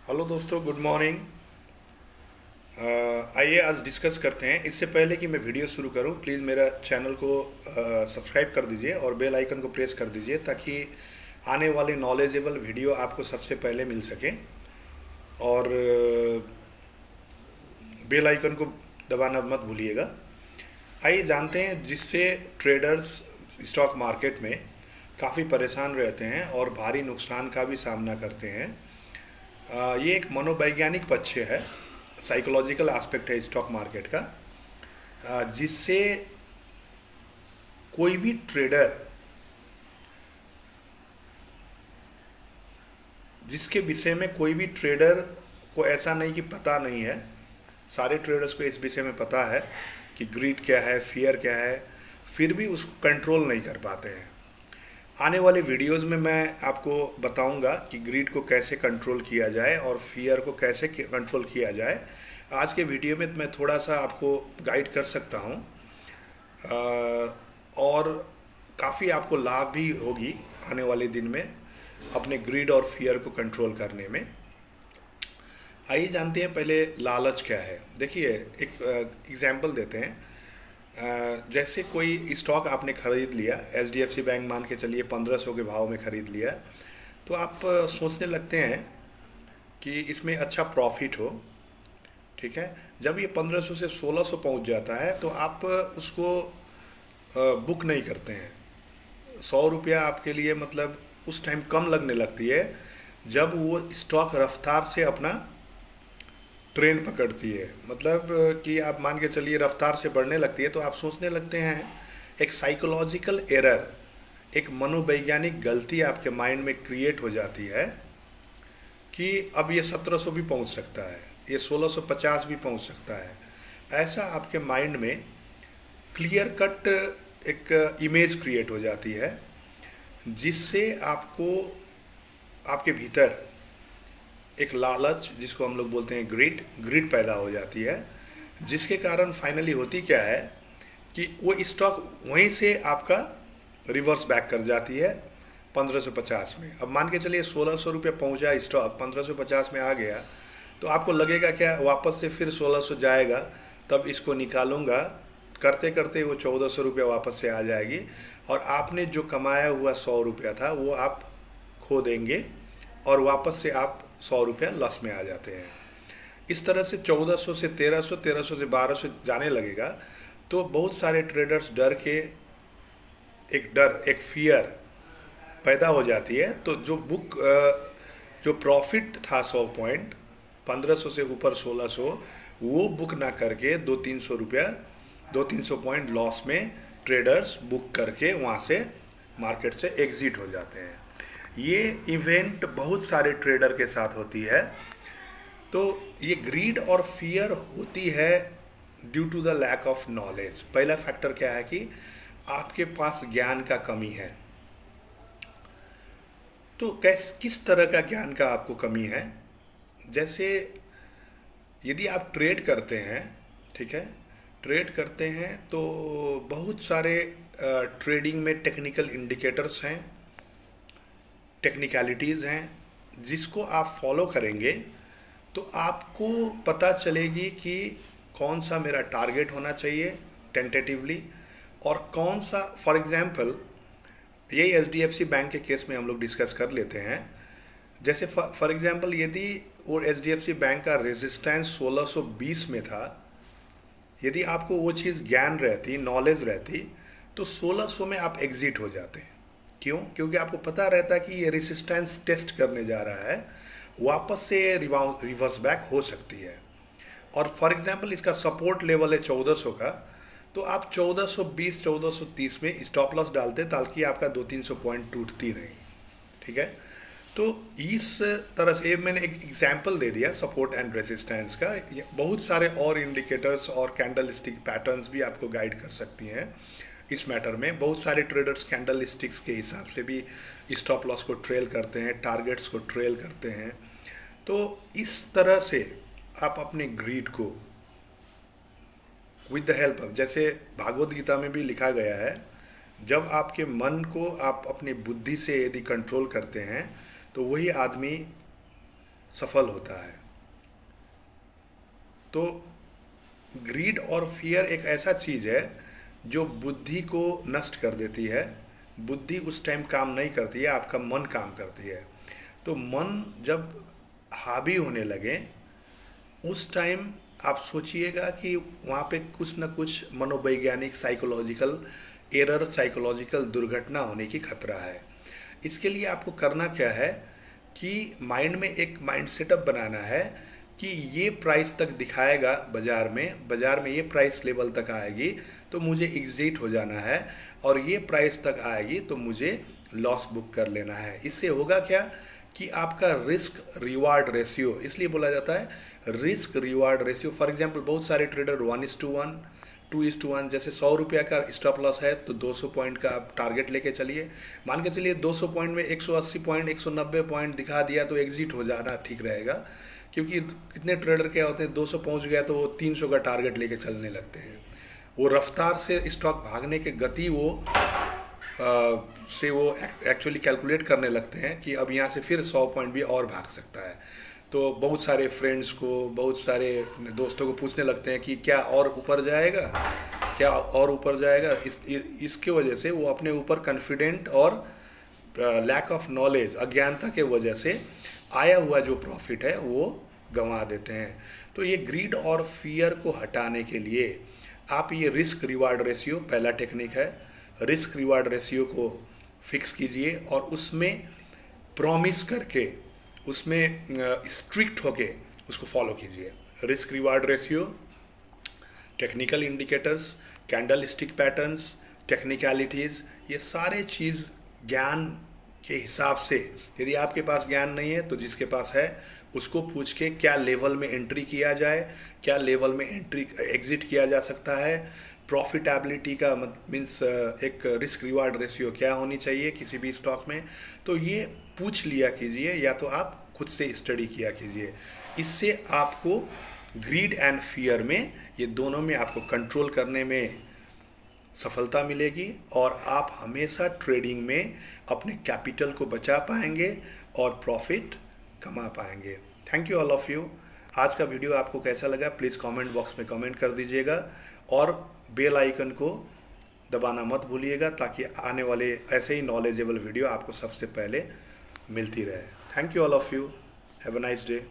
Hello दोस्तों, good morning. आइए आज डिस्कस करते हैं। इससे पहले कि मैं वीडियो शुरू करूं, प्लीज़ मेरा चैनल को सब्सक्राइब कर दीजिए और बेल आइकन को प्रेस कर दीजिए ताकि आने वाले नॉलेजेबल वीडियो आपको सबसे पहले मिल सके। और बेल आइकन को दबाना मत भूलिएगा। आइए जानते हैं जिससे ट्रेडर्स स्टॉक मार्केट में काफ़ी परेशान रहते हैं और भारी नुकसान का भी सामना करते हैं। ये एक मनोवैज्ञानिक पक्ष है, साइकोलॉजिकल एस्पेक्ट है स्टॉक मार्केट का, जिससे कोई भी ट्रेडर जिसके विषय में कोई भी ट्रेडर को ऐसा नहीं कि पता नहीं है। सारे ट्रेडर्स को इस विषय में पता है कि ग्रीड क्या है, फियर क्या है, फिर भी उसको कंट्रोल नहीं कर पाते हैं। आने वाले वीडियोस में मैं आपको बताऊंगा कि ग्रीड को कैसे कंट्रोल किया जाए और फियर को कैसे कंट्रोल किया जाए। आज के वीडियो में मैं थोड़ा सा आपको गाइड कर सकता हूं, और काफ़ी आपको लाभ भी होगी आने वाले दिन में अपने ग्रीड और फियर को कंट्रोल करने में। आइए जानते हैं पहले लालच क्या है। देखिए, एक एग्जांपल देते हैं। जैसे कोई स्टॉक आपने खरीद लिया, HDFC बैंक मान के चलिए 1500 के भाव में खरीद लिया, तो आप सोचने लगते हैं कि इसमें अच्छा प्रॉफिट हो। ठीक है, जब ये 1500 से 1600 पहुंच जाता है तो आप उसको बुक नहीं करते हैं। 100 रुपया आपके लिए मतलब उस टाइम कम लगने लगती है जब वो स्टॉक रफ्तार से अपना ट्रेन पकड़ती है। मतलब कि आप मान के चलिए रफ्तार से बढ़ने लगती है तो आप सोचने लगते हैं, एक साइकोलॉजिकल एरर, एक मनोवैज्ञानिक गलती आपके माइंड में क्रिएट हो जाती है कि अब ये 1700 भी पहुंच सकता है, ये 1650 भी पहुंच सकता है। ऐसा आपके माइंड में क्लियर कट एक इमेज क्रिएट हो जाती है, जिससे आपको आपके भीतर एक लालच, जिसको हम लोग बोलते हैं ग्रिड पैदा हो जाती है। जिसके कारण फाइनली होती क्या है कि वो स्टॉक वहीं से आपका रिवर्स बैक कर जाती है 1550 में। अब मान के चलिए 1600 रुपये पहुँचा स्टॉक, 1550 में आ गया, तो आपको लगेगा क्या वापस से फिर 1600 जाएगा, तब इसको निकालूंगा, करते करते वो 1400 रुपये वापस से आ जाएगी और आपने जो कमाया हुआ 100 रुपया था वो आप खो देंगे और वापस से आप 100 रुपया लॉस में आ जाते हैं। इस तरह से 1400 से 1300, 1300 से 1200 जाने लगेगा। तो बहुत सारे ट्रेडर्स डर के एक फियर पैदा हो जाती है। तो जो प्रॉफिट था 100 पॉइंट, 1500 से ऊपर 1600, वो बुक ना करके 200-300 रुपया, 200-300 पॉइंट लॉस में ट्रेडर्स बुक करके वहाँ से मार्केट से एग्जिट हो जाते हैं। ये इवेंट बहुत सारे ट्रेडर के साथ होती है। तो ये ग्रीड और फियर होती है due to the lack of knowledge. पहला फैक्टर क्या है कि आपके पास ज्ञान का कमी है। तो किस तरह का ज्ञान का आपको कमी है? जैसे यदि आप ट्रेड करते हैं, ठीक है, ट्रेड करते हैं तो बहुत सारे ट्रेडिंग में टेक्निकल इंडिकेटर्स हैं, टेक्निकलिटीज़ हैं, जिसको आप फॉलो करेंगे तो आपको पता चलेगी कि कौन सा मेरा टारगेट होना चाहिए टेंटेटिवली, और कौन सा, फॉर एग्जांपल यही HDFC बैंक के केस में हम लोग डिस्कस कर लेते हैं। जैसे फॉर एग्जांपल यदि वो HDFC बैंक का रेजिस्टेंस 1620 में था, यदि आपको वो चीज़ ज्ञान रहती, नॉलेज रहती, तो 1600 में आप एग्जिट हो जाते हैं। क्यों? क्योंकि आपको पता रहता कि ये रेसिस्टेंस टेस्ट करने जा रहा है, वापस से रिवर्स बैक हो सकती है। और फॉर एग्जांपल इसका सपोर्ट लेवल है 1400 का, तो आप 1420, 1430 में स्टॉप लॉस डालते ताकि आपका 200-300 पॉइंट टूटती नहीं। ठीक है, तो इस तरह से मैंने एक एग्जाम्पल दे दिया सपोर्ट एंड रेसिस्टेंस का। बहुत सारे और इंडिकेटर्स और कैंडल स्टिक पैटर्न्स भी आपको गाइड कर सकती हैं इस मैटर में। बहुत सारे ट्रेडर्स कैंडल स्टिक्स के हिसाब से भी स्टॉप लॉस को ट्रेल करते हैं, टारगेट्स को ट्रेल करते हैं। तो इस तरह से आप अपने ग्रीड को विद द हेल्प ऑफ, जैसे भागवत गीता में भी लिखा गया है, जब आपके मन को आप अपनी बुद्धि से यदि कंट्रोल करते हैं तो वही आदमी सफल होता है। तो ग्रीड और फियर एक ऐसा चीज़ है जो बुद्धि को नष्ट कर देती है। बुद्धि उस टाइम काम नहीं करती है, आपका मन काम करती है। तो मन जब हावी होने लगे उस टाइम आप सोचिएगा कि वहाँ पे कुछ न कुछ मनोवैज्ञानिक साइकोलॉजिकल एरर, साइकोलॉजिकल दुर्घटना होने की खतरा है। इसके लिए आपको करना क्या है कि माइंड में एक माइंड सेटअप बनाना है कि ये प्राइस तक दिखाएगा बाज़ार में ये प्राइस लेवल तक आएगी तो मुझे एग्जिट हो जाना है, और ये प्राइस तक आएगी तो मुझे लॉस बुक कर लेना है। इससे होगा क्या कि आपका रिस्क रिवार्ड रेशियो, इसलिए बोला जाता है risk reward ratio. For example बहुत सारे ट्रेडर 1:1, 2:1, जैसे 100 रुपया का स्टॉप लॉस है तो 200 पॉइंट का आप टारगेट लेके चलिए। मान के चलिए 200 पॉइंट में 180 पॉइंट 190 पॉइंट दिखा दिया तो एग्जिट हो जाना ठीक रहेगा, क्योंकि कितने ट्रेडर क्या होते हैं 200 पहुंच गया तो वो 300 का टारगेट लेके चलने लगते हैं। वो रफ्तार से स्टॉक भागने के गति से वो एक्चुअली कैलकुलेट करने लगते हैं कि अब यहाँ से फिर 100 पॉइंट भी और भाग सकता है। तो बहुत सारे फ्रेंड्स को, बहुत सारे दोस्तों को पूछने लगते हैं कि क्या और ऊपर जाएगा, क्या और ऊपर जाएगा। इसके वजह से वो अपने ऊपर कॉन्फिडेंट और लैक ऑफ नॉलेज, अज्ञानता के वजह से आया हुआ जो प्रॉफिट है वो गंवा देते हैं। तो ये ग्रीड और फियर को हटाने के लिए आप ये रिस्क रिवार्ड रेशियो, पहला टेक्निक है, रिस्क रिवार्ड रेशियो को फिक्स कीजिए और उसमें प्रॉमिस करके, उसमें स्ट्रिक्ट होके उसको फॉलो कीजिए। Risk reward ratio, technical indicators, candle stick patterns, technicalities, ये सारे चीज़ ज्ञान के हिसाब से, यदि आपके पास ज्ञान नहीं है तो जिसके पास है उसको पूछ के क्या लेवल में एंट्री किया जाए, क्या लेवल में एंट्री एग्जिट किया जा सकता है, प्रॉफिटेबिलिटी का मीन्स एक रिस्क रिवार्ड रेशियो क्या होनी चाहिए किसी भी स्टॉक में, तो ये पूछ लिया कीजिए या तो आप खुद से स्टडी किया कीजिए। इससे आपको ग्रीड एंड फियर में, ये दोनों में आपको कंट्रोल करने में सफलता मिलेगी और आप हमेशा ट्रेडिंग में अपने कैपिटल को बचा पाएंगे और प्रॉफिट कमा पाएंगे। Thank you all of you. आज का वीडियो आपको कैसा लगा प्लीज़ कमेंट बॉक्स में कमेंट कर दीजिएगा और बेल आइकन को दबाना मत भूलिएगा ताकि आने वाले ऐसे ही नॉलेजेबल वीडियो आपको सबसे पहले मिलती रहे। Thank you all of you. Have a nice day.